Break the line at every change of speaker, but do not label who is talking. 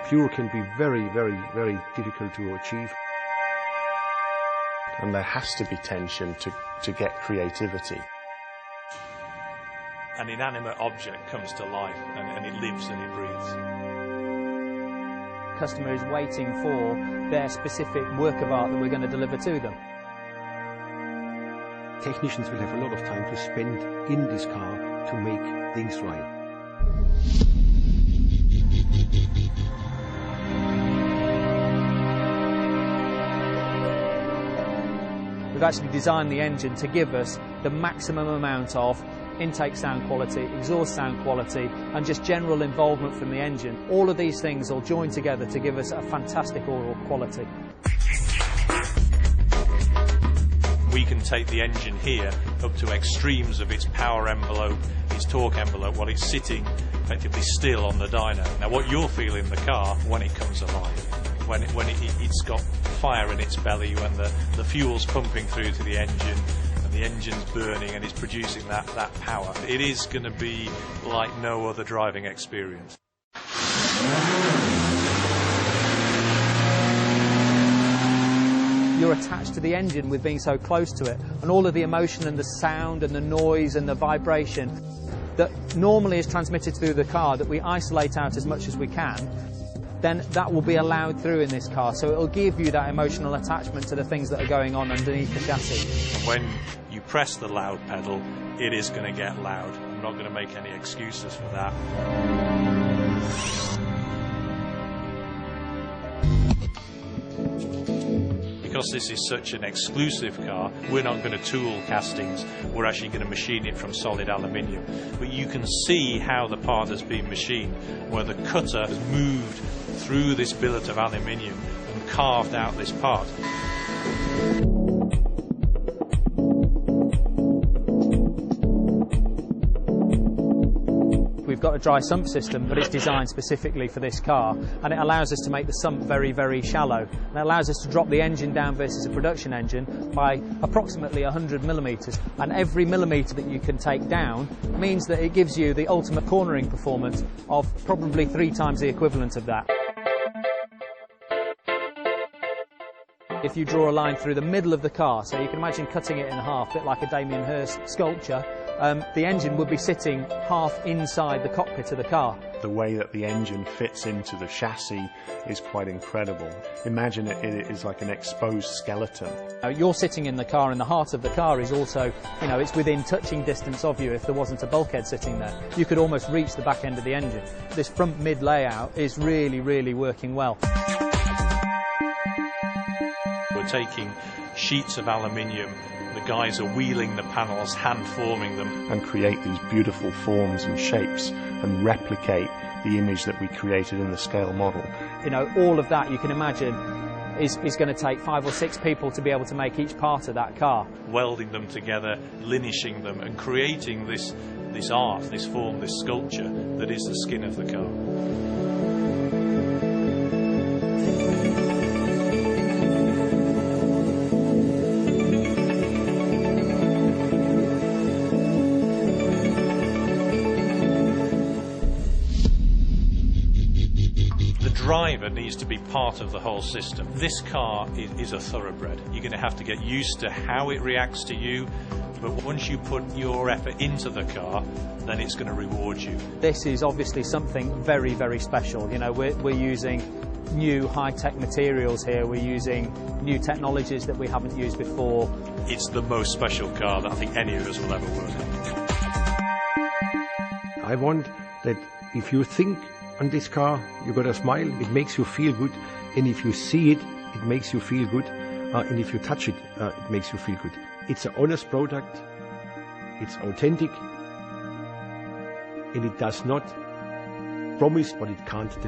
pure can be very, very, very difficult to achieve.
And there has to be tension to get creativity.
An inanimate object comes to life and it lives and it breathes.
The customer is waiting for their specific work of art that we're going to deliver to them.
Technicians will have a lot of time to spend in this car to make things right.
We've actually designed the engine to give us the maximum amount of intake sound quality, exhaust sound quality, and just general involvement from the engine. All of these things all join together to give us a fantastic overall quality.
We can take the engine here up to extremes of its power envelope, its torque envelope, while it's sitting effectively still on the dyno. Now what you'll feel in the car when it comes alive, when it's got fire in its belly, when the fuel's pumping through to the engine and the engine's burning and it's producing that power. It is going to be like no other driving experience.
You're attached to the engine with being so close to it, and all of the emotion and the sound and the noise and the vibration that normally is transmitted through the car that we isolate out as much as we can, then that will be allowed through in this car. So it'll give you that emotional attachment to the things that are going on underneath the chassis.
And when you press the loud pedal, it is going to get loud. I'm not going to make any excuses for that. Because this is such an exclusive car, we're not going to tool castings, we're actually going to machine it from solid aluminium. But you can see how the part has been machined, where the cutter has moved through this billet of aluminium and carved out this part.
We've got a dry sump system, but it's designed specifically for this car, and it allows us to make the sump very, very shallow. And it allows us to drop the engine down versus a production engine by approximately 100 millimetres. And every millimetre that you can take down means that it gives you the ultimate cornering performance of probably 3 times the equivalent of that. If you draw a line through the middle of the car, so you can imagine cutting it in half, a bit like a Damien Hirst sculpture, the engine would be sitting half inside the cockpit of the car.
The way that the engine fits into the chassis is quite incredible. Imagine it is like an exposed skeleton.
You're sitting in the car, and the heart of the car is also, it's within touching distance of you if there wasn't a bulkhead sitting there. You could almost reach the back end of the engine. This front mid layout is really, really working well.
We're taking sheets of aluminium, the guys are wheeling the panels, hand forming them.
And create these beautiful forms and shapes and replicate the image that we created in the scale model.
All of that, you can imagine, is going to take 5 or 6 people to be able to make each part of that car.
Welding them together, linishing them, and creating this art, this form, this sculpture that is the skin of the car. The driver needs to be part of the whole system. This car is a thoroughbred. You're going to have to get used to how it reacts to you, but once you put your effort into the car, then it's going to reward you.
This is obviously something very, very special. We're using new high-tech materials here. We're using new technologies that we haven't used before.
It's the most special car that I think any of us will ever work on.
I want that if you think on this car, you got a smile, it makes you feel good, and if you see it, it makes you feel good, and if you touch it, it makes you feel good. It's an honest product, it's authentic, and it does not promise what it can't deliver.